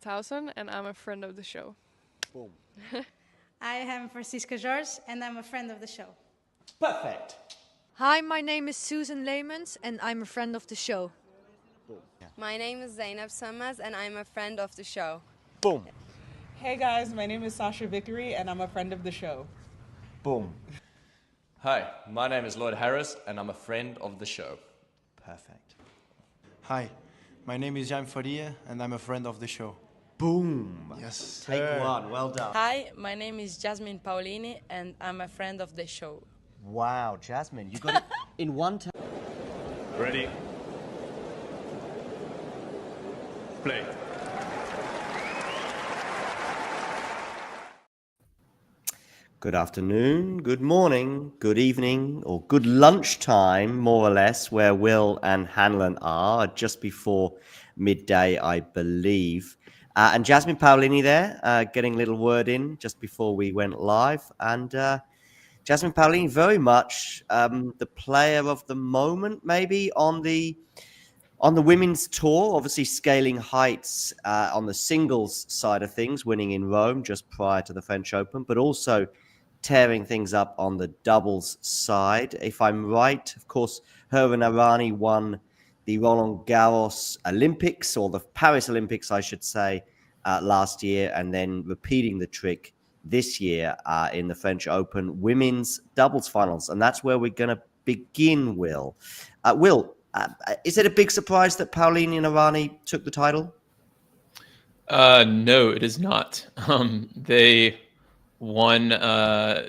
Towson, and I'm a friend of the show. Boom. I am Francisca Jorge, and I'm a friend of the show. Perfect. Hi, my name is Susan Leemans and I'm a friend of the show. Boom. Yeah. My name is Zainab Sammaz and I'm a friend of the show. Boom. Hey guys, my name is Sasha Vickery and I'm a friend of the show. Boom. Hi, my name is Lloyd Harris and I'm a friend of the show. Perfect. Hi, my name is Jan Faria and I'm a friend of the show. Boom. Yes. Take one. Well done. Hi, my name is Jasmine Paulini and I'm a friend of the show. Wow, Jasmine, you got it in one time. Ready? Play. Good afternoon, good morning, good evening, or good lunchtime, more or less, where Will and Hanlon are, just before midday, I believe. And Jasmine Paolini there, getting a little word in just before we went live. And Jasmine Paolini, very much the player of the moment, maybe on the women's tour, obviously scaling heights on the singles side of things, winning in Rome just prior to the French Open, but also tearing things up on the doubles side. If I'm right, of course, her and Arani won the Roland Garros Olympics, or the Paris Olympics, I should say, last year, and then repeating the trick this year in the French Open women's doubles finals. And that's where we're going to begin, Will. Will, is it a big surprise that Paolini and Arani took the title? No, it is not. They won.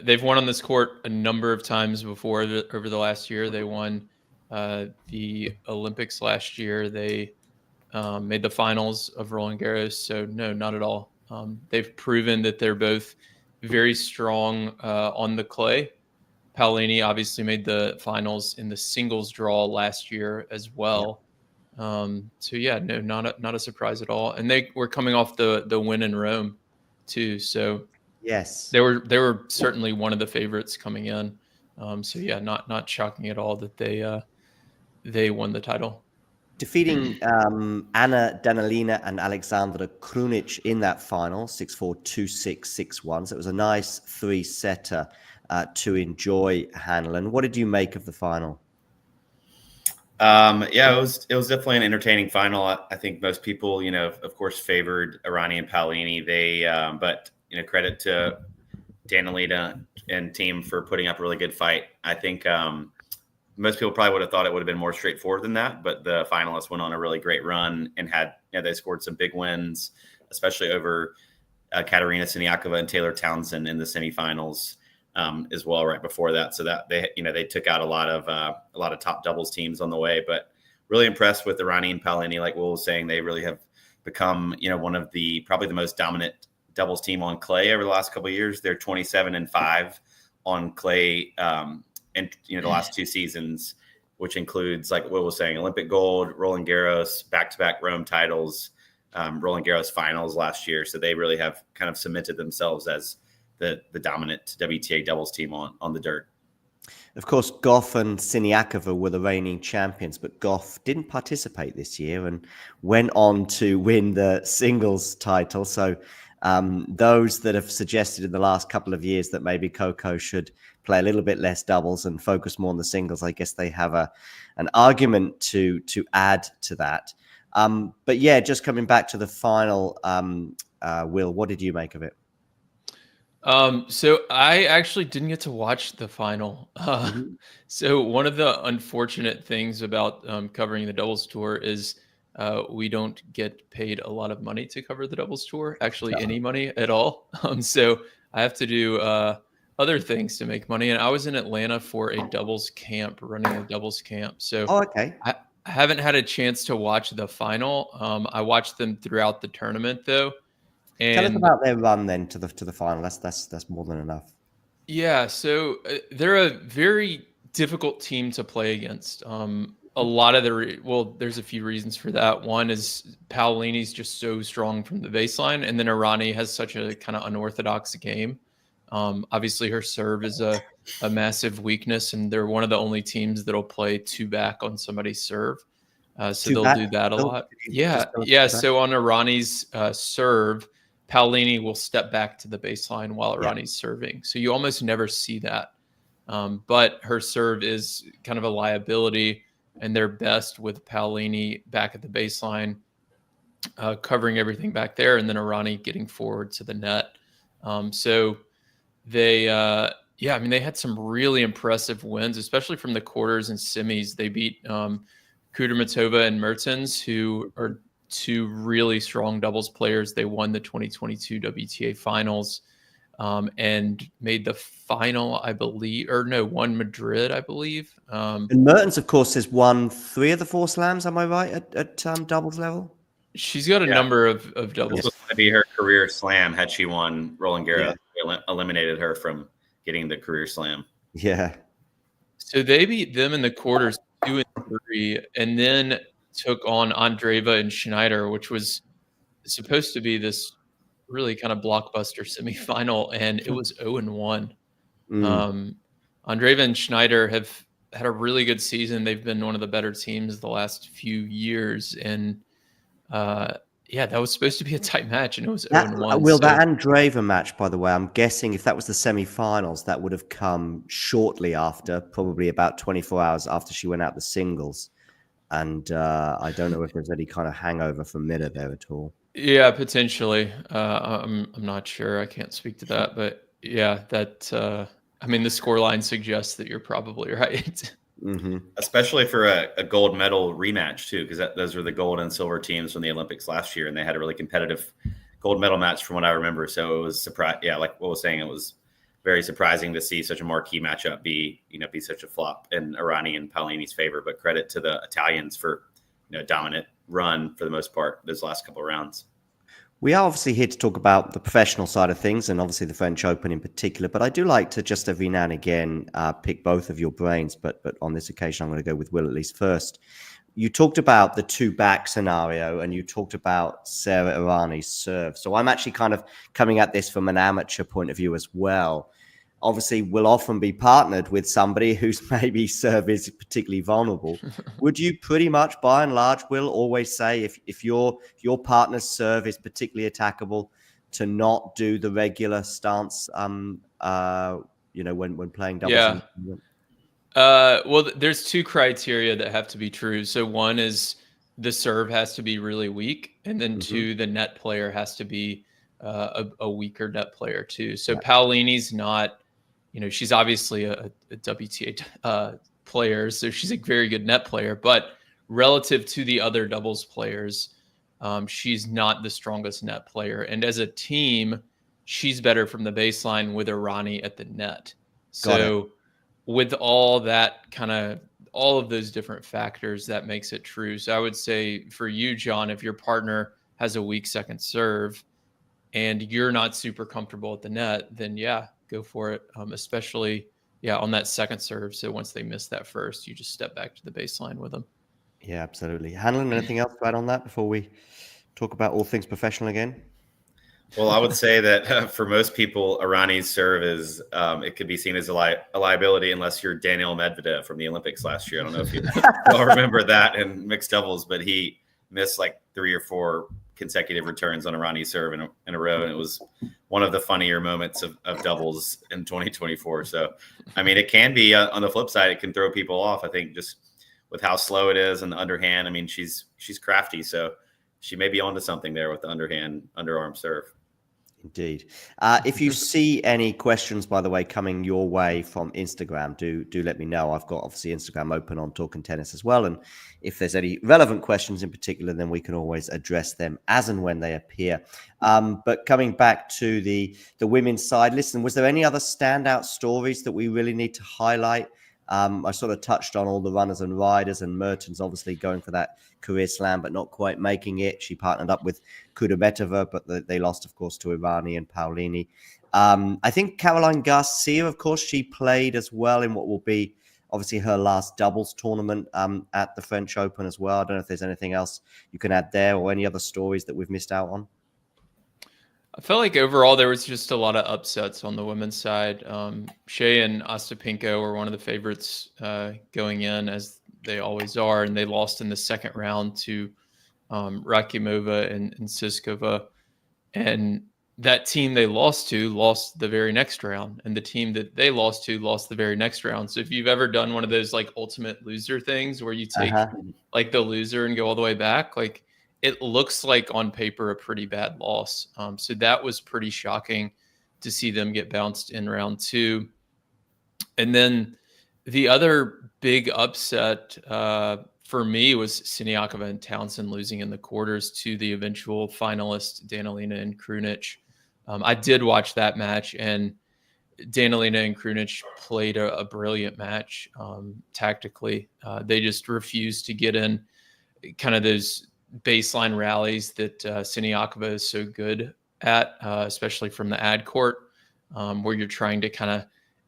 They've won on this court a number of times before over the last year. They won the Olympics last year. They made the finals of Roland Garros. So no, not at all. They've proven that they're both very strong on the clay. Paolini obviously made the finals in the singles draw last year as well. So yeah, no, not a surprise at all. And they were coming off the win in Rome too. So yes, they were certainly one of the favorites coming in. So yeah, not shocking at all that they won the title. Defeating Anna Danilina and Alexandra Krunic in that final, 6-4, 2-6, 6-1. So it was a nice three-setter to enjoy, Hanlon. What did you make of the final? Yeah, it was definitely an entertaining final. I think most people, of course, favored Arani and Paolini. But credit to Danilina and team for putting up a really good fight. I think most people probably would have thought it would have been more straightforward than that, but the finalists went on a really great run and had, they scored some big wins, especially over Katerina Siniakova and Taylor Townsend in the semifinals as well right before that. So that they took out a lot of top doubles teams on the way, but really impressed with Arani and Paolini. Like Will was saying, they really have become, one of probably the most dominant doubles team on clay over the last couple of years. They're 27-5 on clay. And the last two seasons, which includes, like Will was saying, Olympic gold, Roland Garros, back-to-back Rome titles, Roland Garros finals last year. So they really have kind of cemented themselves as the dominant WTA doubles team on the dirt. Of course, Goff and Siniakova were the reigning champions, but Goff didn't participate this year and went on to win the singles title. So those that have suggested in the last couple of years that maybe Coco should play a little bit less doubles and focus more on the singles, I guess they have an argument to add to that. But yeah, just coming back to the final, Will, what did you make of it? So I actually didn't get to watch the final. So one of the unfortunate things about covering the doubles tour is we don't get paid a lot of money to cover the doubles tour, actually any money at all. So I have to do other things to make money. And I was in Atlanta for a doubles camp, running a doubles camp. So okay. I haven't had a chance to watch the final. I watched them throughout the tournament though. And tell us about their run then to the final. That's more than enough. Yeah, so they're a very difficult team to play against. A lot of there's a few reasons for that. One is Paolini's just so strong from the baseline, and then Arani has such a kind of unorthodox game. Obviously, her serve is a massive weakness, and they're one of the only teams that'll play two back on somebody's serve. So they'll do that a lot. Yeah. So on Irani's serve, Paolini will step back to the baseline while Irani's serving. So you almost never see that. But her serve is kind of a liability, and they're best with Paolini back at the baseline, covering everything back there, and then Irani getting forward to the net. So they, I mean, they had some really impressive wins, especially from the quarters and semis. They beat Kudermetova and Mertens, who are two really strong doubles players. They won the 2022 WTA finals and made the final, I believe, or no, won Madrid, I believe. And Mertens, of course, has won 3 of the 4 slams. Am I right at doubles level? She's got a number of doubles. This was going to be her career slam had she won Roland Garros. They eliminated her from getting the career slam. Yeah. So they beat them in the quarters 2 and 3, and then took on Andreeva and Schneider, which was supposed to be this really kind of blockbuster semifinal, and it was 0-1. Andreeva and Schneider have had a really good season. They've been one of the better teams the last few years, and that was supposed to be a tight match, and it was 0-1. Will that Andreeva match, by the way, I'm guessing if that was the semi-finals, that would have come shortly after, probably about 24 hours after she went out the singles. And I don't know if there's any kind of hangover from Miller there at all. Yeah, potentially. I'm not sure. I can't speak to that, but yeah, that. I mean, the scoreline suggests that you're probably right. Especially for a gold medal rematch too, because those were the gold and silver teams from the Olympics last year, and they had a really competitive gold medal match from what I remember. So it was surprise. Yeah, like what was saying, it was very surprising to see such a marquee matchup be such a flop in Irani and Paolini's favor. But credit to the Italians for dominant run for the most part those last couple of rounds. We are obviously here to talk about the professional side of things, and obviously the French Open in particular. But I do like to just every now and again pick both of your brains. But on this occasion, I'm going to go with Will at least first. You talked about the 2-back scenario, and you talked about Sarah Irani's serve. So I'm actually kind of coming at this from an amateur point of view as well. Obviously, we'll often be partnered with somebody whose maybe serve is particularly vulnerable. Would you pretty much, by and large, Will, always say if your partner's serve is particularly attackable, to not do the regular stance? When playing doubles? Yeah. Well, there's 2 criteria that have to be true. So one is the serve has to be really weak, and then 2, the net player has to be a weaker net player too. So Paolini's not. She's obviously a WTA player, so she's a very good net player. But relative to the other doubles players, she's not the strongest net player. And as a team, she's better from the baseline with Irani at the net. So with all that all of those different factors, that makes it true. So I would say for you, John, if your partner has a weak second serve and you're not super comfortable at the net, then go for it, especially on that second serve. So once they miss that first, you just step back to the baseline with them. Yeah, absolutely. Hanlon, anything else to add on that before we talk about all things professional again? Well, I would say that for most people, Irani's serve is it could be seen as a liability unless you're Daniil Medvedev from the Olympics last year. I don't know if you all remember that in mixed doubles, but he missed like 3 or 4 consecutive returns on Irani's serve in a row, and it was one of the funnier moments of doubles in 2024. So, I mean, it can be on the flip side, it can throw people off. I think just with how slow it is and the underhand. I mean, she's crafty, so she may be onto something there with the underarm serve. Indeed. If you see any questions, by the way, coming your way from Instagram, do let me know. I've got obviously Instagram open on Talking Tennis as well. And if there's any relevant questions in particular, then we can always address them as and when they appear. But coming back to the women's side, listen, was there any other standout stories that we really need to highlight? I sort of touched on all the runners and riders, and Mertens obviously going for that career slam, but not quite making it. She partnered up with Kudermetova, but they lost, of course, to Irani and Paolini. I think Caroline Garcia, of course, she played as well in what will be obviously her last doubles tournament at the French Open as well. I don't know if there's anything else you can add there or any other stories that we've missed out on. I felt like overall there was just a lot of upsets on the women's side. Shea and Ostapenko were one of the favorites going in, as they always are, and they lost in the second round to Rakimova and Siskova. And that team they lost to lost the very next round, and the team that they lost to lost the very next round. So if you've ever done one of those like ultimate loser things where you take like the loser and go all the way back, like it looks like on paper a pretty bad loss. So that was pretty shocking to see them get bounced in round two. And then the other big upset for me was Siniakova and Townsend losing in the quarters to the eventual finalist Danilina and Krunic. I did watch that match, and Danilina and Krunic played a brilliant match tactically. They just refused to get in kind of those baseline rallies that Siniakova is so good at, especially from the ad court, where you're trying to kind of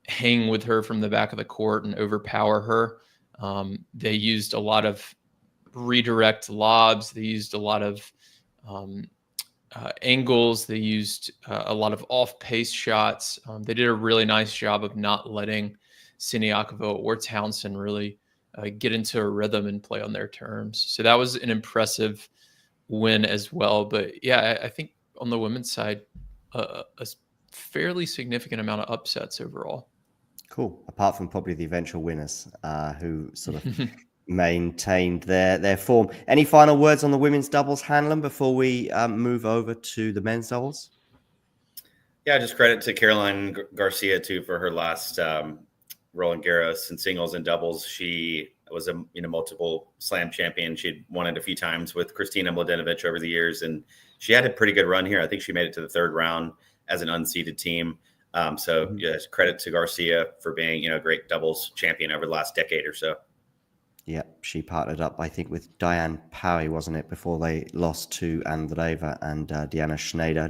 hang with her from the back of the court and overpower her. They used a lot of redirect lobs. They used a lot of angles. They used a lot of off-pace shots. They did a really nice job of not letting Siniakova or Townsend really get into a rhythm and play on their terms. So that was an impressive win as well. But yeah, I think on the women's side, a fairly significant amount of upsets overall. Cool. Apart from probably the eventual winners who sort of maintained their form. Any final words on the women's doubles, Hanlon, before we move over to the men's doubles? Yeah, just credit to Caroline Garcia too for her last Roland Garros in singles and doubles. She was a multiple slam champion. She'd won it a few times with Kristina Mladenovic over the years, and she had a pretty good run here. I think she made it to the third round as an unseeded team. So yes, credit to Garcia for being a great doubles champion over the last decade or so. Yeah, she partnered up, I think, with Diane Parry, wasn't it, before they lost to Andreeva and Diana Schneider.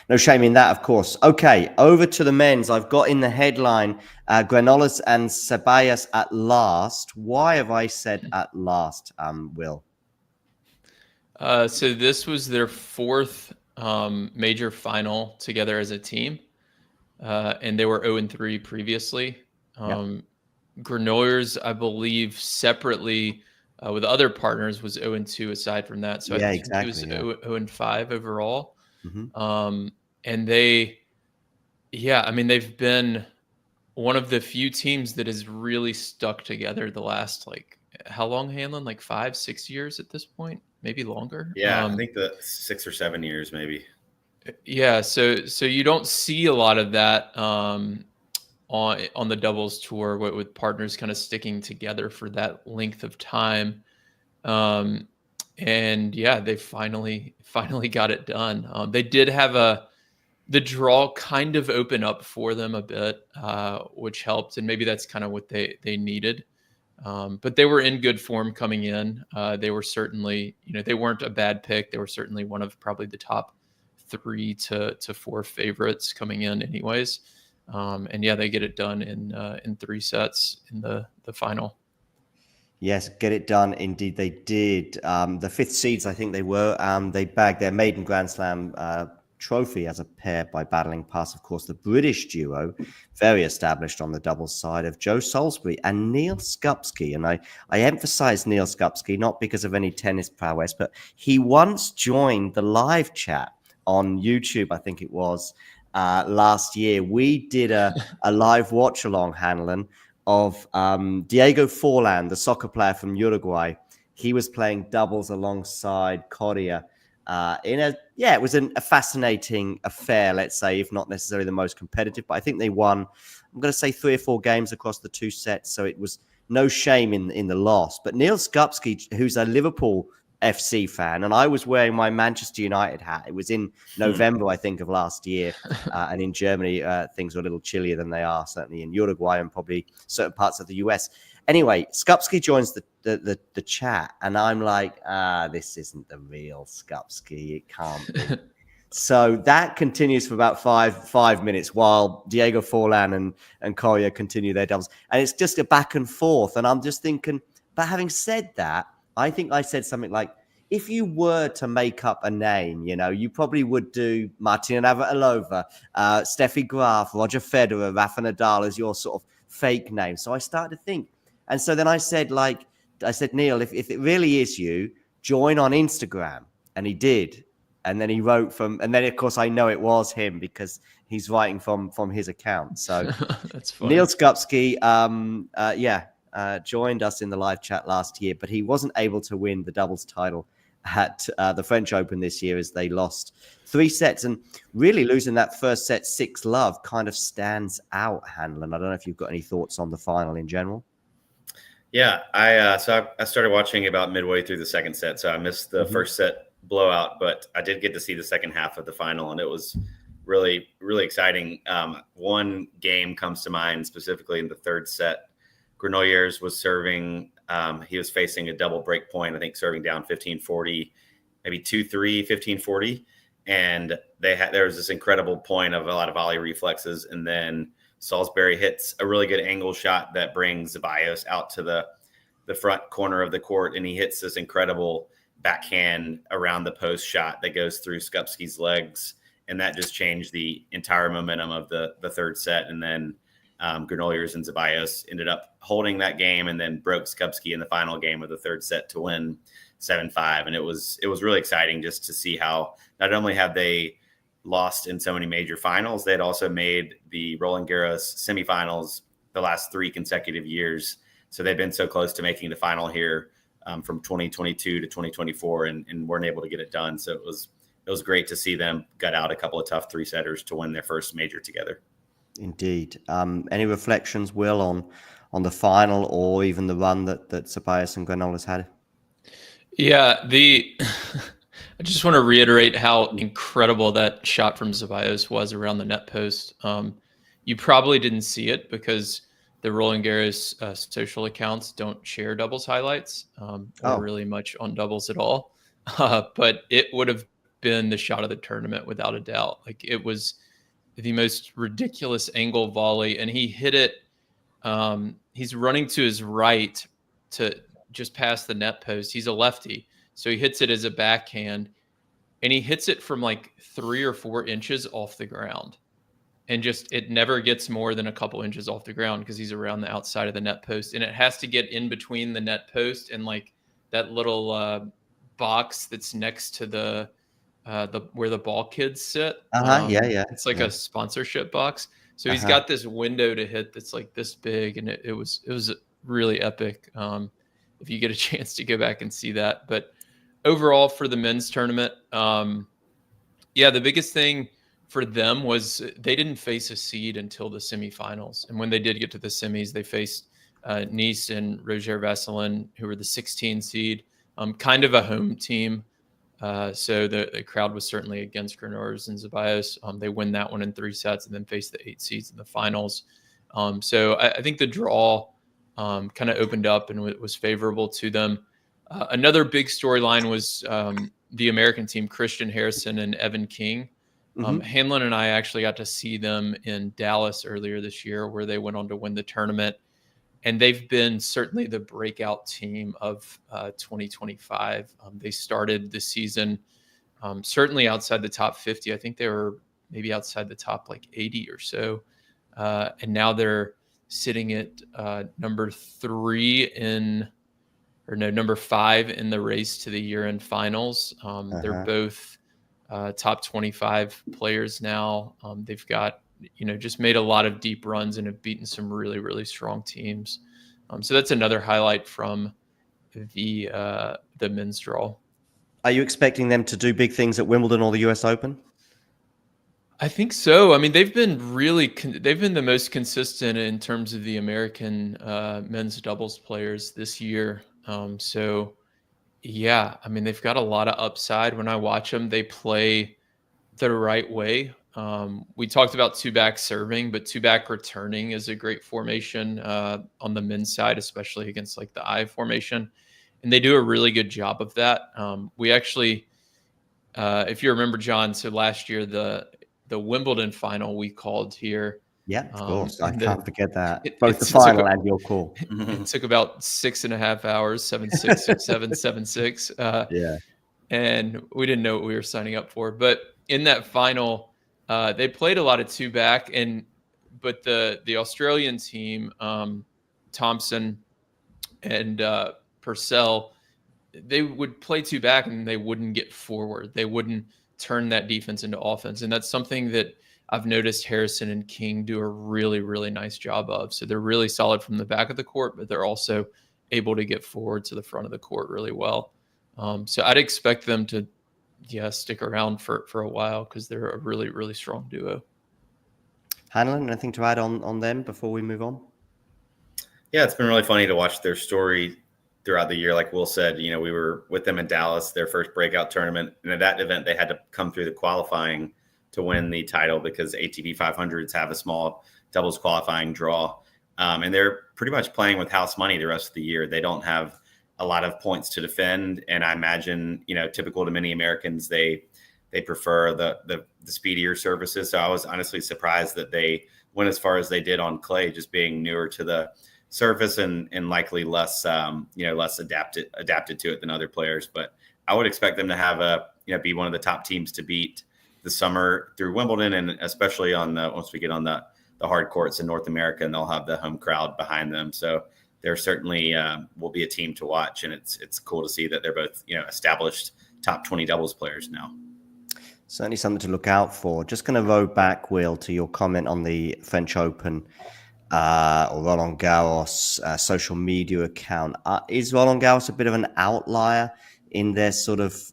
No shame in that, of course. Okay, over to the men's. I've got in the headline, Granollers and Ceballos at last. Why have I said at last, Will? So this was their fourth major final together as a team, and they were 0-3 previously. Granollers, I believe, separately with other partners was 0-2 aside from that. So I think it was 0-5 overall. And they've been one of the few teams that has really stuck together the last, how long, Hanlon? 5-6 years at this point? Maybe longer? Yeah, I think the 6 or 7 years maybe. Yeah, so you don't see a lot of that on the doubles tour with partners kind of sticking together for that length of time. And yeah, they finally got it done. They did have the draw kind of open up for them a bit, which helped. And maybe that's kind of what they needed. But they were in good form coming in. They were certainly, they weren't a bad pick. They were certainly one of probably the top 3 to 4 favorites coming in anyways. And yeah, they get it done in 3 sets in the final. Yes, get it done. Indeed, they did. The 5th seeds, I think they were. They bagged their maiden Grand Slam trophy as a pair by battling past, of course, the British duo, very established on the doubles side, of Joe Salisbury and Neil Skupski. And I emphasize Neil Skupski, not because of any tennis prowess, but he once joined the live chat on YouTube, I think it was, last year. We did a live watch along, Hanlon, of Diego Forlan, the soccer player from Uruguay. He was playing doubles alongside Coria it was a fascinating affair, let's say, if not necessarily the most competitive, but I think they won, I'm going to say 3 or 4 games across the 2 sets. So it was no shame in the loss. But Neil Skupski, who's a Liverpool FC fan, and I was wearing my Manchester United hat. It was in November, I think, of last year. And in Germany, things were a little chillier than they are, certainly in Uruguay and probably certain parts of the US. Anyway, Skupski joins the chat, and I'm like, this isn't the real Skupski. It can't be. So that continues for about five minutes while Diego Forlan and Coria continue their doubles. And it's just a back and forth. And I'm just thinking, but having said that, I think I said something like, if you were to make up a name, you probably would do Martina Navratilova, Steffi Graf, Roger Federer, Rafa Nadal as your sort of fake name. So I started to think. And so then I said, Neil, if it really is you, join on Instagram. And he did. And then he wrote and then of course I know it was him because he's writing from his account. So That's funny. Neil Skupski, joined us in the live chat last year, but he wasn't able to win the doubles title at the French Open this year as they lost 3 sets, and really losing that first set 6-love kind of stands out, Hanlon. I don't know if you've got any thoughts on the final in general. Yeah, I started watching about midway through the second set, so I missed the first set blowout, but I did get to see the second half of the final, and it was really, really exciting. One game comes to mind specifically in the third set. Granollers was serving. He was facing a double break point, I think serving down 15-40, maybe 2-3, 15-40. And there was this incredible point of a lot of volley reflexes. And then Salisbury hits a really good angle shot that brings Zeballos out to the front corner of the court. And he hits this incredible backhand around the post shot that goes through Skupski's legs. And that just changed the entire momentum of the third set. And then Granollers and Zeballos ended up holding that game and then broke Skupski in the final game of the third set to win 7-5. And it was really exciting just to see how not only have they lost in so many major finals, they had also made the Roland Garros semifinals the last 3 consecutive years. So they've been so close to making the final here from 2022 to 2024 and weren't able to get it done. So it was great to see them gut out a couple of tough 3-setters to win their first major together. Indeed. Any reflections, Will, on the final or even the run that Zeballos and Granollers had? Yeah, I just want to reiterate how incredible that shot from Zeballos was around the net post. You probably didn't see it because the Roland Garros social accounts don't share doubles highlights or really much on doubles at all. But it would have been the shot of the tournament without a doubt. Like, it was the most ridiculous angle volley, and he hit it. He's running to his right to just past the net post. He's a lefty, so he hits it as a backhand, and he hits it from like 3 or 4 inches off the ground, and just it never gets more than a couple inches off the ground because he's around the outside of the net post, and it has to get in between the net post and like that little box that's next to the where the ball kids sit. It's like a sponsorship box. So he's got this window to hit that's like this big, and it was really epic. If you get a chance to go back and see that. But overall for the men's tournament, the biggest thing for them was they didn't face a seed until the semifinals. And when they did get to the semis, they faced Nice and Roger Vasselin, who were the 16 seed, kind of a home team. So the crowd was certainly against Granollers and Zeballos. They win that one in 3 sets and then face the 8 seeds in the finals. So I think the draw kind of opened up and was favorable to them. Another big storyline was the American team, Christian Harrison and Evan King. Hanlon and I actually got to see them in Dallas earlier this year, where they went on to win the tournament. And they've been certainly the breakout team of 2025. They started the season certainly outside the top 50. I think they were maybe outside the top like 80 or so. And now they're sitting at number 5 in the race to the year-end finals. They're both top 25 players now. They've got just made a lot of deep runs and have beaten some really, really strong teams. So that's another highlight from the men's draw. Are you expecting them to do big things at Wimbledon or the US Open? I think so. I mean, they've been they've been the most consistent in terms of the American men's doubles players this year. So yeah, I mean, they've got a lot of upside. When I watch them, they play the right way. We talked about 2-back serving, but 2-back returning is a great formation on the men's side, especially against like the I formation. And they do a really good job of that. We actually, if you remember, John, so last year, the Wimbledon final we called here. Yeah, of course. I can't forget that. Both the final and your call. It took about 6.5 hours, 7-6, 6-7, 7-6. and we didn't know what we were signing up for. But in that final, they played a lot of 2-back, but the Australian team, Thompson and Purcell, they would play 2-back and they wouldn't get forward. They wouldn't turn that defense into offense. And that's something that I've noticed Harrison and King do a really, really nice job of. So they're really solid from the back of the court, but they're also able to get forward to the front of the court really well. So I'd expect them to, stick around for a while because they're a really, really strong duo. Hanlon, anything to add on them before we move on? Yeah, it's been really funny to watch their story throughout the year. Like Will said, we were with them in Dallas, their first breakout tournament. And at that event, they had to come through the qualifying to win the title because ATP 500s have a small doubles qualifying draw. And they're pretty much playing with house money the rest of the year. They don't have a lot of points to defend. And I imagine, typical to many Americans, they prefer the speedier surfaces. So I was honestly surprised that they went as far as they did on clay, just being newer to the surface and likely less adapted to it than other players. But I would expect them to have be one of the top teams to beat this summer through Wimbledon, and especially once we get on the hard courts in North America, and they'll have the home crowd behind them. So there certainly will be a team to watch, and it's cool to see that they're both established top 20 doubles players now. Certainly something to look out for. Just going to row back, Will, to your comment on the French Open or Roland Garros social media account. Is Roland Garros a bit of an outlier in their sort of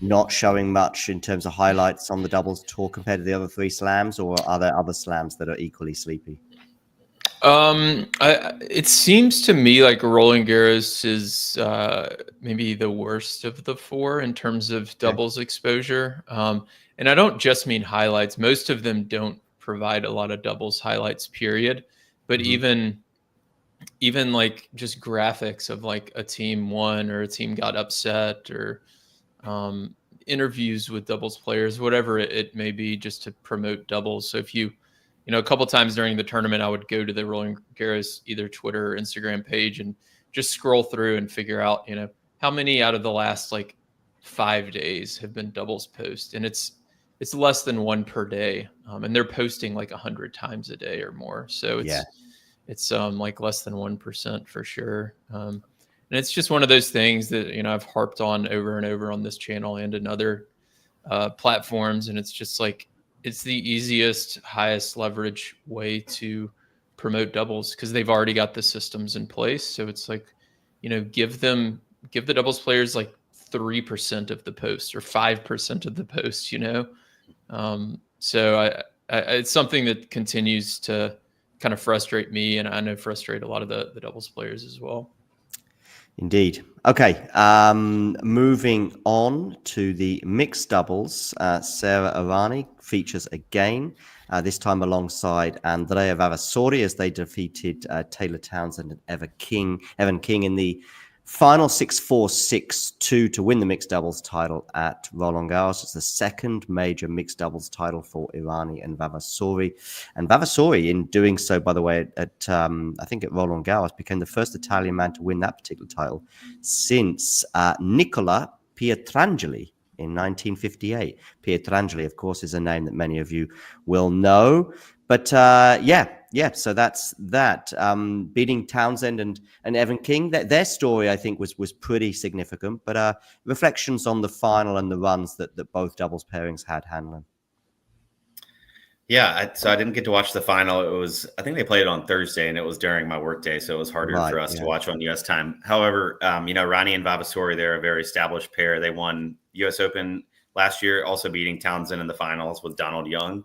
not showing much in terms of highlights on the doubles tour compared to the other 3 slams, or are there other slams that are equally sleepy? It seems to me like Roland Garros is maybe the worst of the 4 in terms of doubles exposure. And I don't just mean highlights. Most of them don't provide a lot of doubles highlights, period. But even like just graphics of like a team won or a team got upset, or interviews with doubles players, whatever it may be, just to promote doubles. So if a couple times during the tournament, I would go to the Roland Garros either Twitter or Instagram page and just scroll through and figure out, how many out of the last like 5 days have been doubles posts. And it's less than 1 per day. And they're posting like 100 times a day or more. So it's like less than 1% for sure. And it's just one of those things that, I've harped on over and over on this channel and in other platforms. And it's just like, it's the easiest, highest leverage way to promote doubles because they've already got the systems in place. So it's like, give the doubles players like 3% of the posts or 5% of the posts, So it's something that continues to kind of frustrate me, and I know frustrate a lot of the doubles players as well. Indeed. Okay. Moving on to the mixed doubles. Sara Errani features again, this time alongside Andrea Vavasori, as they defeated Taylor Townsend and Evan King in the final 6-4, 6-2 to win the mixed doubles title at Roland Garros. It's the second major mixed doubles title for Errani and Vavasori. And Vavasori, in doing so, by the way, at I think at Roland Garros, became the first Italian man to win that particular title since Nicola Pietrangeli in 1958. Pietrangeli, of course, is a name that many of you will know. But so that's that. Beating Townsend and Evan King, their story, I think, was pretty significant. But reflections on the final and the runs that both doubles pairings had, Hanlon. Yeah, so I didn't get to watch the final. I think they played it on Thursday, and it was during my workday, so it was harder for us to watch on U.S. time. However, Rani and Vavasori, they're a very established pair. They won U.S. Open last year, also beating Townsend in the finals with Donald Young.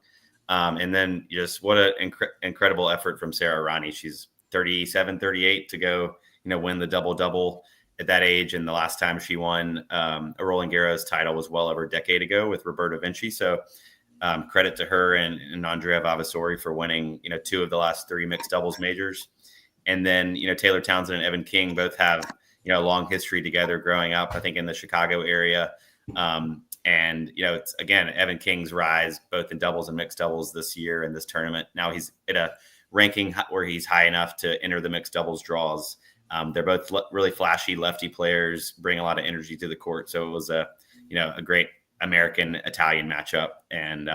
And then just what an incredible effort from Sara Errani. She's 37, 38 to go, win the double-double at that age. And the last time she won a Roland Garros title was well over a decade ago with Roberto Vinci. So credit to her and Andrea Vavasori for winning, 2 of the last 3 mixed doubles majors. And then, Taylor Townsend and Evan King both have, a long history together growing up, I think in the Chicago area. And, it's, again, Evan King's rise, both in doubles and mixed doubles this year in this tournament. Now he's at a ranking where he's high enough to enter the mixed doubles draws. They're both really flashy lefty players, bring a lot of energy to the court. So it was a great American-Italian matchup, and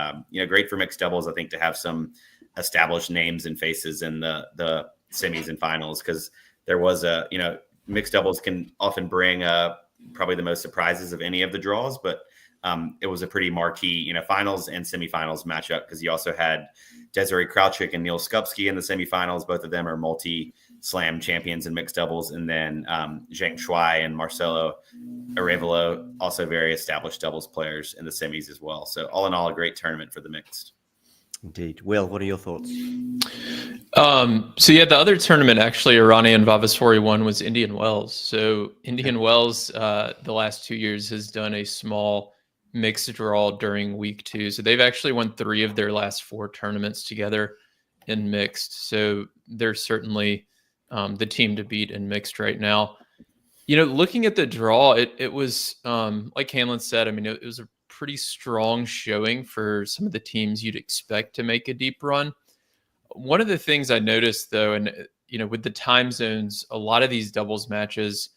great for mixed doubles, I think, to have some established names and faces in the semis and finals, because there was mixed doubles can often bring probably the most surprises of any of the draws, but it was a pretty marquee, finals and semifinals matchup, because you also had Desiree Krauchik and Neil Skupski in the semifinals. Both of them are multi-slam champions in mixed doubles. And then Zhang Shuai and Marcelo Arevalo, also very established doubles players in the semis as well. So all in all, a great tournament for the mixed. Indeed. Will, what are your thoughts? So the other tournament actually Iranian Vavasori won was Indian Wells. So Indian Wells, the last 2 years, has done a small mixed draw during week 2. So they've actually won 3 of their last 4 tournaments together in mixed. So they're certainly the team to beat in mixed right now. Looking at the draw, it was like Hanlon said, it was a pretty strong showing for some of the teams you'd expect to make a deep run. One of the things I noticed, though, and with the time zones, a lot of these doubles matches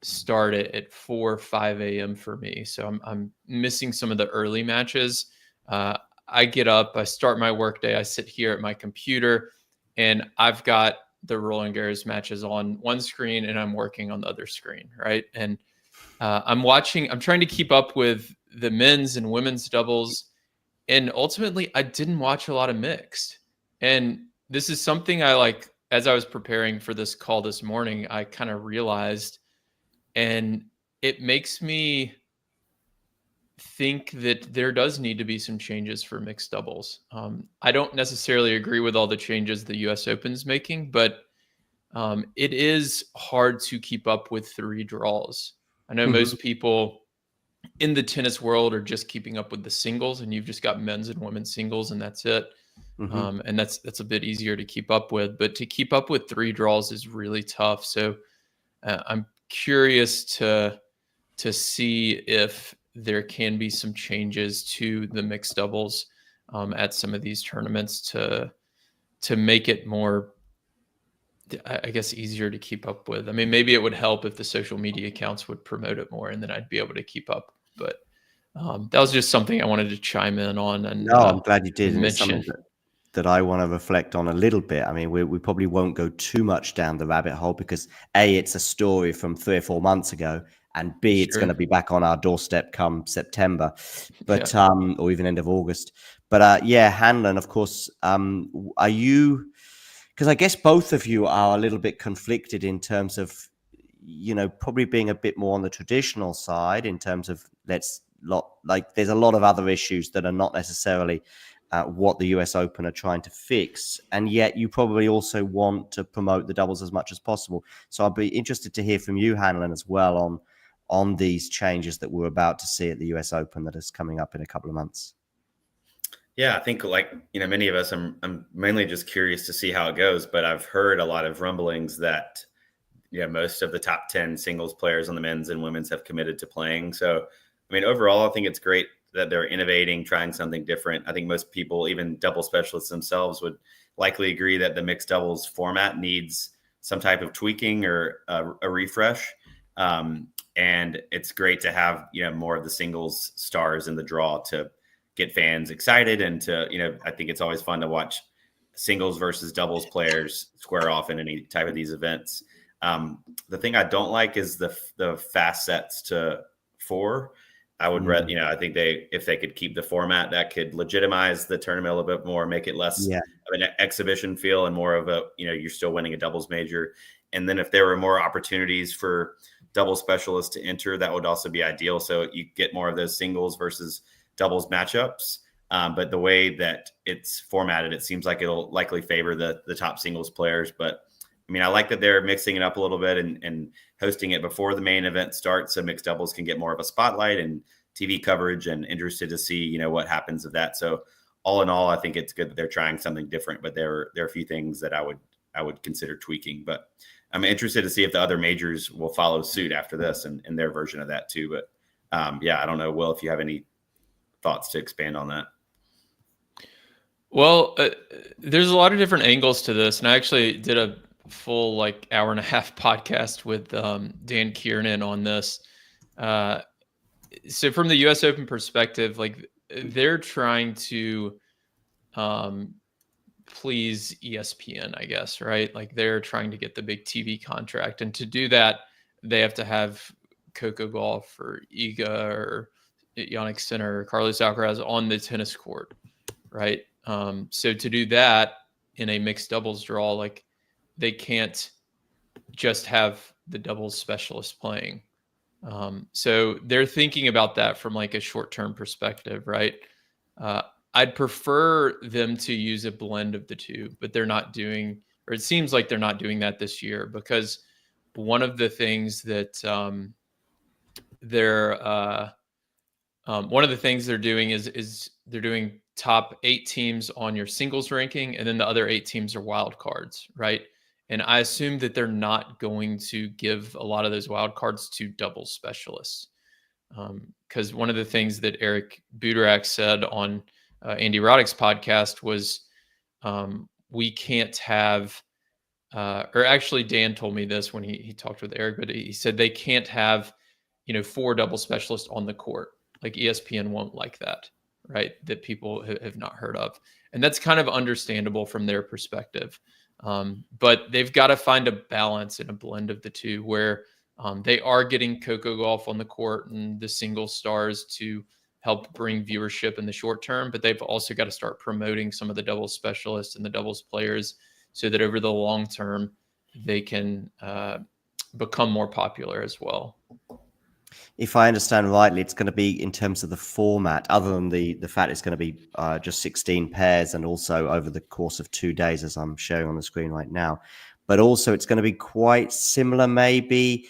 start at 4 or 5 a.m. for me. So I'm missing some of the early matches. I get up, I start my workday, I sit here at my computer, and I've got the Roland Garros matches on one screen and I'm working on the other screen, right? And I'm trying to keep up with the men's and women's doubles. And ultimately, I didn't watch a lot of mixed. And this is something as I was preparing for this call this morning, I kind of realized, and it makes me think that there does need to be some changes for mixed doubles. I don't necessarily agree with all the changes the US Open's making, but it is hard to keep up with 3 draws. I know most people in the tennis world are just keeping up with the singles, and you've just got men's and women's singles, and that's it. And that's a bit easier to keep up with, but to keep up with 3 draws is really tough. So I'm curious to see if there can be some changes to the mixed doubles at some of these tournaments to make it more, I guess, easier to keep up with. Maybe it would help if the social media accounts would promote it more, and then I'd be able to keep up. But that was just something I wanted to chime in on. And no, I'm glad you did. And it's something that I want to reflect on a little bit. We probably won't go too much down the rabbit hole, because A, it's a story from 3 or 4 months ago, and B, it's going to be back on our doorstep come September, but or even end of August. But Hanlon, of course, are you? Because I guess both of you are a little bit conflicted in terms of, probably being a bit more on the traditional side in terms of there's a lot of other issues that are not necessarily what the US Open are trying to fix. And yet you probably also want to promote the doubles as much as possible. So I'd be interested to hear from you, Hanlon, as well on these changes that we're about to see at the US Open that is coming up in a couple of months. Yeah, I think many of us, I'm mainly just curious to see how it goes, but I've heard a lot of rumblings that most of the top 10 singles players on the men's and women's have committed to playing. So, overall, I think it's great that they're innovating, trying something different. I think most people, even double specialists themselves, would likely agree that the mixed doubles format needs some type of tweaking or a refresh. And it's great to have, more of the singles stars in the draw to get fans excited, and to, I think it's always fun to watch singles versus doubles players square off in any type of these events. The thing I don't like is the fast sets to 4. I would I think if they could keep the format, that could legitimize the tournament a little bit more, make it less of an exhibition feel and more of a, you're still winning a doubles major. And then if there were more opportunities for double specialists to enter, that would also be ideal. So you get more of those singles versus doubles matchups. But the way that it's formatted, it seems like it'll likely favor the top singles players. But I like that they're mixing it up a little bit and hosting it before the main event starts, so mixed doubles can get more of a spotlight and TV coverage, and interested to see, what happens of that. So all in all, I think it's good that they're trying something different, but there are a few things that I would consider tweaking. But I'm interested to see if the other majors will follow suit after this and their version of that too. But I don't know, Will, if you have any thoughts to expand on that. Well, there's a lot of different angles to this, and I actually did a full like hour and a half podcast with Dan Kiernan on this. So from the U.S. Open perspective, like they're trying to please ESPN, I guess, right? Like they're trying to get the big TV contract, and to do that, they have to have Coco Gauff or Iga or Jannik Sinner or Carlos Alcaraz on the tennis court, right? So to do that in a mixed doubles draw, like they can't just have the doubles specialist playing. So they're thinking about that from like a short-term perspective, right? I'd prefer them to use a blend of the two, but they're not doing, or it seems like they're not doing that this year, because one of the things that they're doing is they're doing top 8 teams on your singles ranking, and then the other 8 teams are wild cards, right? And I assume that they're not going to give a lot of those wild cards to doubles specialists, because one of the things that Eric Buderak said on Andy Roddick's podcast was we can't have, or actually Dan told me this when he talked with Eric, but he said they can't have, 4 double specialists on the court. Like ESPN won't like that, right? That people have not heard of. And that's kind of understandable from their perspective. But they've got to find a balance and a blend of the two where they are getting Coco Gauff on the court and the single stars to help bring viewership in the short term, but they've also got to start promoting some of the doubles specialists and the doubles players so that over the long term, they can become more popular as well. If I understand rightly, it's going to be in terms of the format, other than the fact it's going to be just 16 pairs and also over the course of 2 days, as I'm showing on the screen right now. But also it's going to be quite similar maybe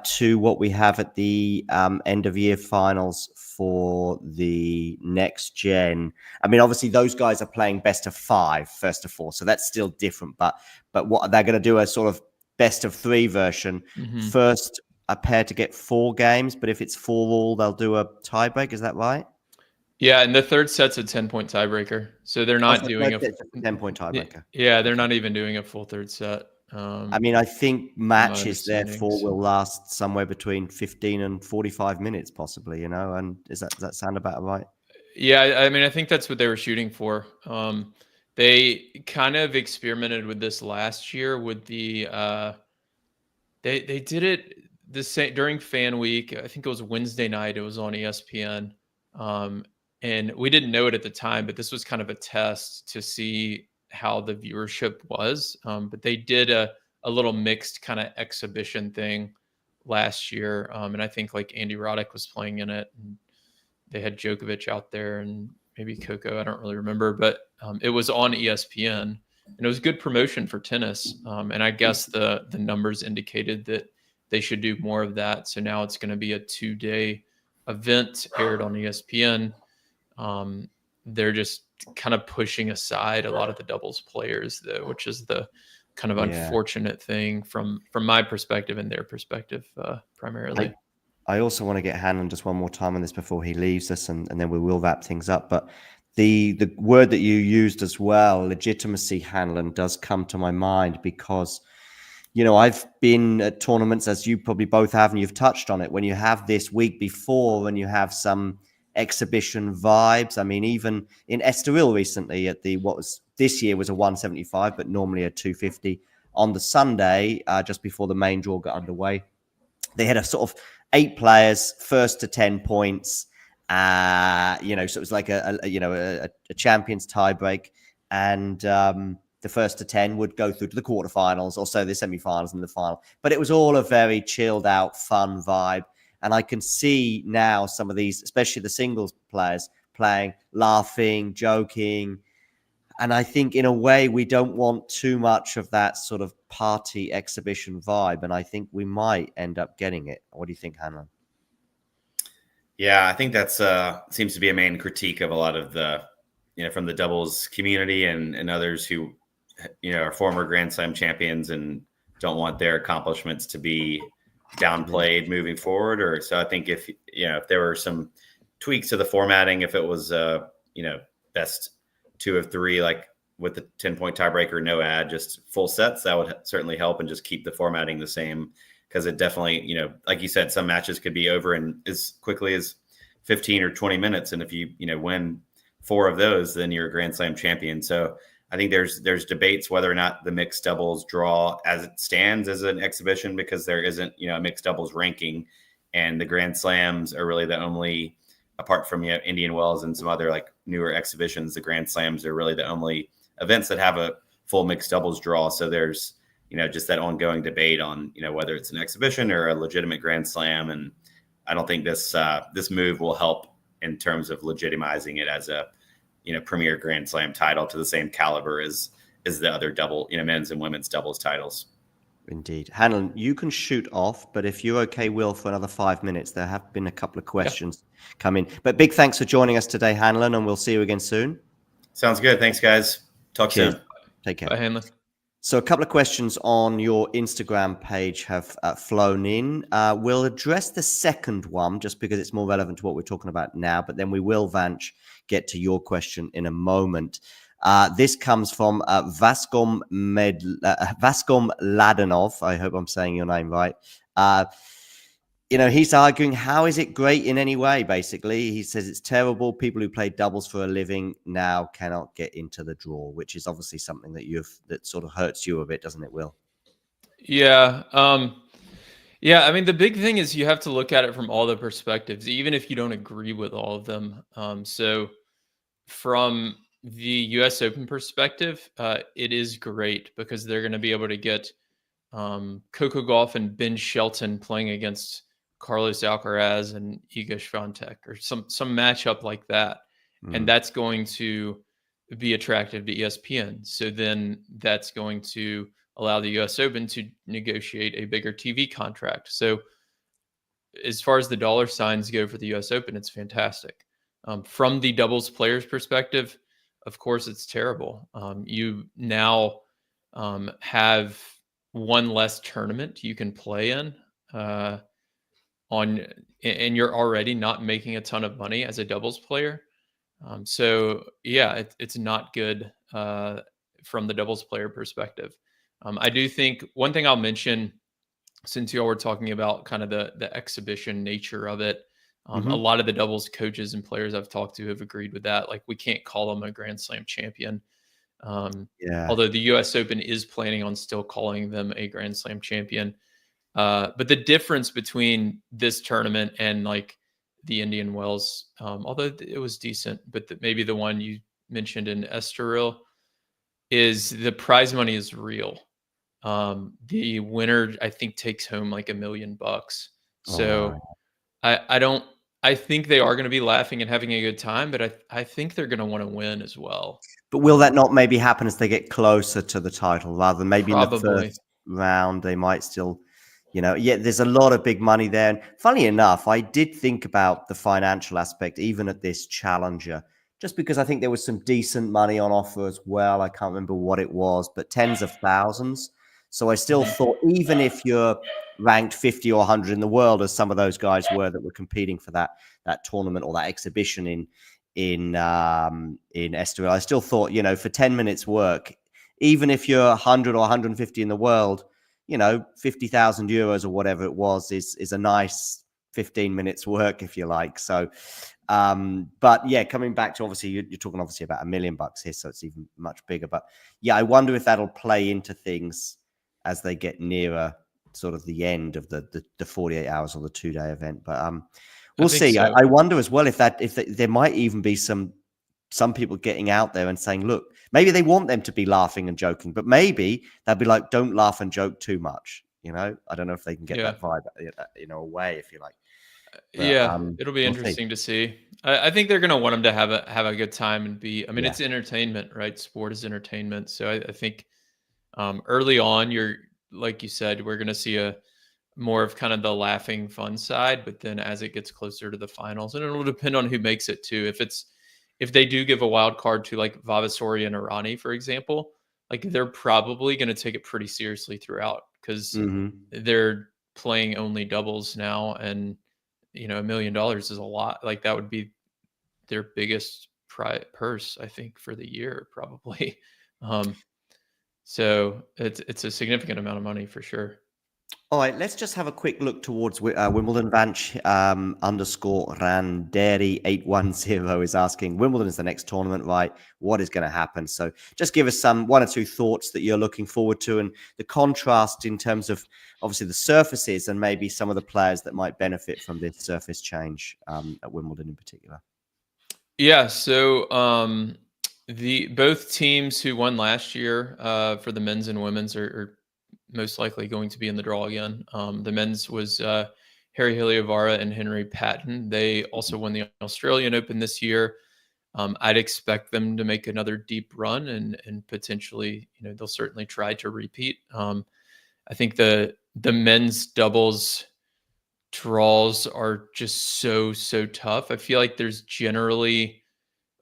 to what we have at the end of year finals for the next gen. I mean, obviously those guys are playing best of 5, first of 4. So that's still different. But what they're going to do a sort of best of 3 version. Mm-hmm. First, a pair to get 4 games, but if it's 4 all, they'll do a tiebreak. Is that right? Yeah, and the third set's a 10-point tiebreaker. So they're not doing a 10-point tiebreaker. Yeah, they're not even doing a full third set. I mean, I think matches therefore will last somewhere between 15 and 45 minutes, possibly. And does that sound about right? Yeah, I mean, I think that's what they were shooting for. They kind of experimented with this last year with the. They did it the same during Fan Week. I think it was Wednesday night. It was on ESPN, and we didn't know it at the time, but this was kind of a test to see how the viewership was. But they did a little mixed kind of exhibition thing last year, and I think like Andy Roddick was playing in it, and they had Djokovic out there and maybe Coco. I don't really remember, but it was on ESPN, and it was good promotion for tennis. And I guess the numbers indicated that they should do more of that. So now it's going to be a 2-day event aired on ESPN. They're just kind of pushing aside a lot of the doubles players, though, which is the kind of unfortunate thing from my perspective and their perspective, primarily. I also want to get Hanlon just one more time on this before he leaves us, and then we will wrap things up. But the word that you used as well, legitimacy, Hanlon, does come to my mind because, I've been at tournaments, as you probably both have, and you've touched on it, when you have this week before, when you have some exhibition vibes. I mean, even in Estoril recently at this year was a 175, but normally a 250 on the Sunday, just before the main draw got underway. They had a sort of 8 players, first to 10 points, so it was like a champions tiebreak, and the first to 10 would go through to the quarterfinals, also the semifinals and the final. But it was all a very chilled out, fun vibe. And I can see now some of these, especially the singles players, playing, laughing, joking. And I think in a way, we don't want too much of that sort of party exhibition vibe. And I think we might end up getting it. What do you think, Hanlon? Yeah, I think that's seems to be a main critique of a lot of the, from the doubles community and others who, are former Grand Slam champions and don't want their accomplishments to be downplayed moving forward. So I think if there were some tweaks to the formatting, if it was, best 2 of 3, like with the 10-point tiebreaker, no ad, just full sets, that would certainly help, and just keep the formatting the same. Because it definitely, like you said, some matches could be over in as quickly as 15 or 20 minutes. And if you, win 4 of those, then you're a Grand Slam champion. So I think there's debates whether or not the mixed doubles draw as it stands as an exhibition, because there isn't, a mixed doubles ranking. And the Grand Slams are really the only, apart from, Indian Wells and some other like newer exhibitions, the Grand Slams are really the only events that have a full mixed doubles draw. So there's, just that ongoing debate on, whether it's an exhibition or a legitimate Grand Slam. And I don't think this move will help in terms of legitimizing it as a, premier Grand Slam title to the same caliber as the other double, men's and women's doubles titles. Indeed. Hanlon, you can shoot off, but if you're okay, Will, for another 5 minutes, there have been a couple of questions come in. But big thanks for joining us today, Hanlon, and we'll see you again soon. Sounds good. Thanks, guys. Talk soon. Take care. Bye, Hanlon. So a couple of questions on your Instagram page have flown in. We'll address the second one just because it's more relevant to what we're talking about now, but then we will, Vanch, get to your question in a moment. This comes from Vaskom Ladanov. I hope I'm saying your name right. He's arguing, how is it great in any way, basically? He says it's terrible. People who play doubles for a living now cannot get into the draw, which is obviously something that sort of hurts you a bit, doesn't it, Will? Yeah. I mean, the big thing is you have to look at it from all the perspectives, even if you don't agree with all of them. So from the U.S. Open perspective, it is great because they're going to be able to get Coco Gauff and Ben Shelton playing against Carlos Alcaraz and Iga Swiatek, or some matchup like that. And that's going to be attractive to ESPN. So then that's going to allow the US Open to negotiate a bigger TV contract. So as far as the dollar signs go for the US Open, it's fantastic. From the doubles players perspective, of course, it's terrible. You now have one less tournament you can play in, and you're already not making a ton of money as a doubles player. It's not good from the doubles player perspective. I do think one thing I'll mention, since y'all were talking about kind of the exhibition nature of it, a lot of the doubles coaches and players I've talked to have agreed with that. Like, we can't call them a Grand Slam champion. Although the US Open is planning on still calling them a Grand Slam champion. But the difference between this tournament and like the Indian Wells, although it was decent, but maybe the one you mentioned in Estoril, is the prize money is real. The winner, I think, takes home like $1 million. So I think they are going to be laughing and having a good time, but I think they're going to want to win as well. But will that not maybe happen as they get closer to the title, rather than maybe Probably. in the first round they might still, there's a lot of big money there. And funny enough, I did think about the financial aspect even at this challenger, just because I think there was some decent money on offer as well. I can't remember what it was, but tens of thousands. So I still thought, even if you're ranked 50 or 100 in the world, as some of those guys were that were competing for that tournament or that exhibition in Estoril, I still thought, for 10 minutes work, even if you're 100 or 150 in the world, 50,000 euros or whatever it was is a nice 15 minutes work, if you like. So, but yeah, coming back to, obviously you're talking obviously about $1 million here, so it's even much bigger. But yeah, I wonder if that'll play into things as they get nearer sort of the end of the 48 hours or the 2-day event. But we'll see. So. I wonder as well if there might even be some people getting out there and saying, look, maybe they want them to be laughing and joking, but maybe they'll be like, don't laugh and joke too much. I don't know if they can get that vibe, away, if you like. But, it'll be interesting to see. I think they're going to want them to have a good time and be. I mean, it's entertainment, right? Sport is entertainment. So I think early on, like you said, we're going to see a more of kind of the laughing, fun side. But then as it gets closer to the finals, and it'll depend on who makes it too. If they do give a wild card to like Vavasori and Irani, for example, like they're probably going to take it pretty seriously throughout because they're playing only doubles now, and $1 million is a lot. Like that would be their biggest purse, I think, for the year, probably. So it's a significant amount of money for sure. All right, let's just have a quick look towards Wimbledon. Vanch underscore Randeri 810 is asking, Wimbledon is the next tournament, right? What is going to happen? So just give us one or two thoughts that you're looking forward to, and the contrast in terms of obviously the surfaces and maybe some of the players that might benefit from this surface change at Wimbledon in particular. Yeah, so both teams who won last year for the men's and women's are most likely going to be in the draw again. The men's was Harry Heliovara and Henry Patton. They also won the Australian Open this year. I'd expect them to make another deep run and potentially, they'll certainly try to repeat. I think the men's doubles draws are just so tough. I feel like there's generally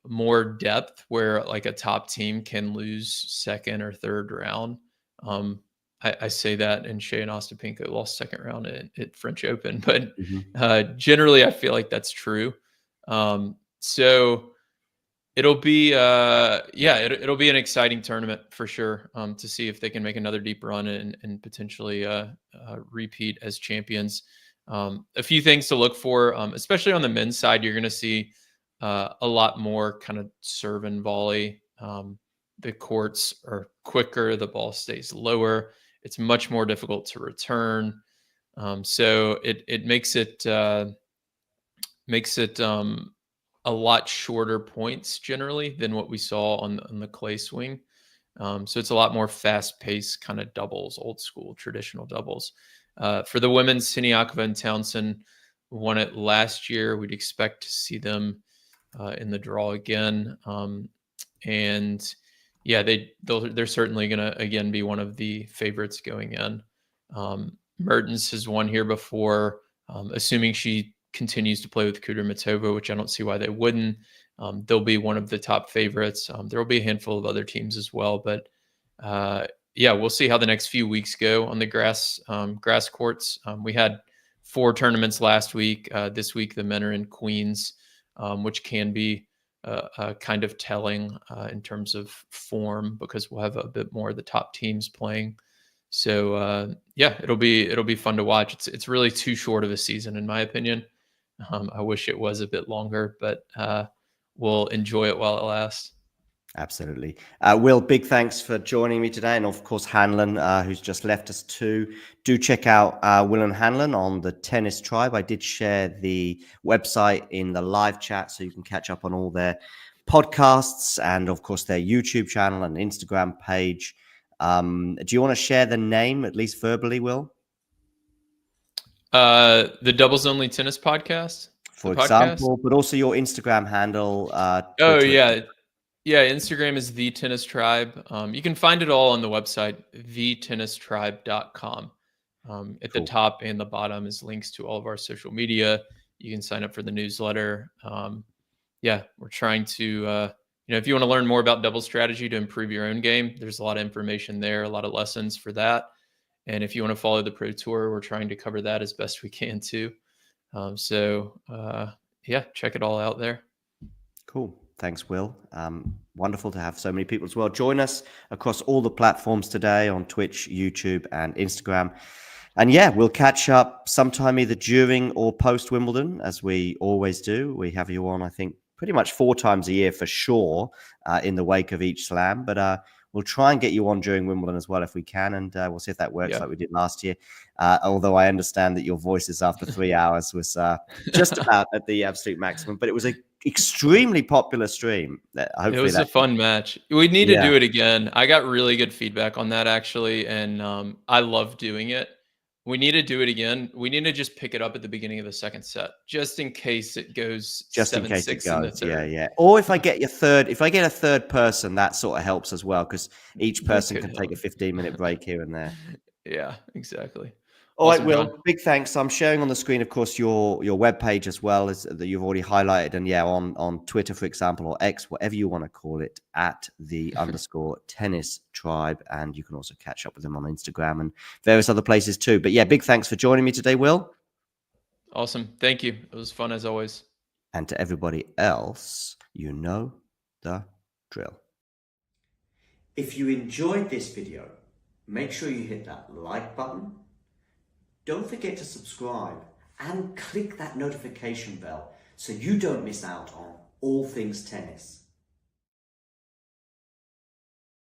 more depth where like a top team can lose second or third round. I say that, and Shea and Ostapinko lost second round at French Open, but generally I feel like that's true. So it'll be it'll be an exciting tournament for sure to see if they can make another deep run and potentially repeat as champions. A few things to look for, especially on the men's side, you're going to see a lot more kind of serve and volley. The courts are quicker, the ball stays lower. It's much more difficult to return. So it makes it a lot shorter points generally than what we saw on the clay swing. So it's a lot more fast-paced kind of doubles, old school, traditional doubles. For the women's, Siniakova and Townsend won it last year. We'd expect to see them in the draw again. And yeah, they're certainly going to, again, be one of the favorites going in. Mertens has won here before, assuming she continues to play with Kudermetova, which I don't see why they wouldn't. They'll be one of the top favorites. There will be a handful of other teams as well, but yeah, we'll see how the next few weeks go on the grass courts. We had 4 tournaments last week. This week, the men are in Queens, which can be kind of telling in terms of form because we'll have a bit more of the top teams playing. So yeah, it'll be fun to watch. It's really too short of a season in my opinion. I wish it was a bit longer, but we'll enjoy it while it lasts. Absolutely. Will, big thanks for joining me today. And of course, Hanlon, who's just left us too. Do check out Will and Hanlon on the Tennis Tribe. I did share the website in the live chat, so you can catch up on all their podcasts and, of course, their YouTube channel and Instagram page. Do you want to share the name, at least verbally, Will? The Doubles Only Tennis Podcast, for example, but also your Instagram handle. Twitter. Yeah, Instagram is The Tennis Tribe. You can find it all on the website, thetennistribe.com. At the top and the bottom is links to all of our social media. You can sign up for the newsletter. Yeah, we're trying to, if you want to learn more about double strategy to improve your own game, there's a lot of information there, a lot of lessons for that. And if you want to follow the Pro Tour, we're trying to cover that as best we can too. Yeah, check it all out there. Cool. Thanks, Will. Wonderful to have so many people as well join us across all the platforms today on Twitch, YouTube, and Instagram. And yeah, we'll catch up sometime either during or post Wimbledon, as we always do. We have you on, I think, pretty much 4 times a year for sure in the wake of each slam. But we'll try and get you on during Wimbledon as well if we can. And we'll see if that works like we did last year. Although I understand that your voices after 3 hours was just about at the absolute maximum. But it was a extremely popular stream. It was a fun match. We need to do it again. I got really good feedback on that actually, and I love doing it. We need to do it again. We need to just pick it up at the beginning of the second set, just in case it goes 7-6 in the third. Yeah. Or if I get a third person, that sort of helps as well, because each person can take a 15-minute break here and there. Yeah, exactly. All right, Will, big thanks. I'm sharing on the screen, of course, your webpage as well, as that you've already highlighted. And yeah, on Twitter, for example, or X, whatever you want to call it, at the _tennis tribe. And you can also catch up with them on Instagram and various other places too. But yeah, big thanks for joining me today, Will. Awesome. Thank you. It was fun as always. And to everybody else, you know the drill. If you enjoyed this video, make sure you hit that like button. Don't forget to subscribe and click that notification bell so you don't miss out on all things tennis.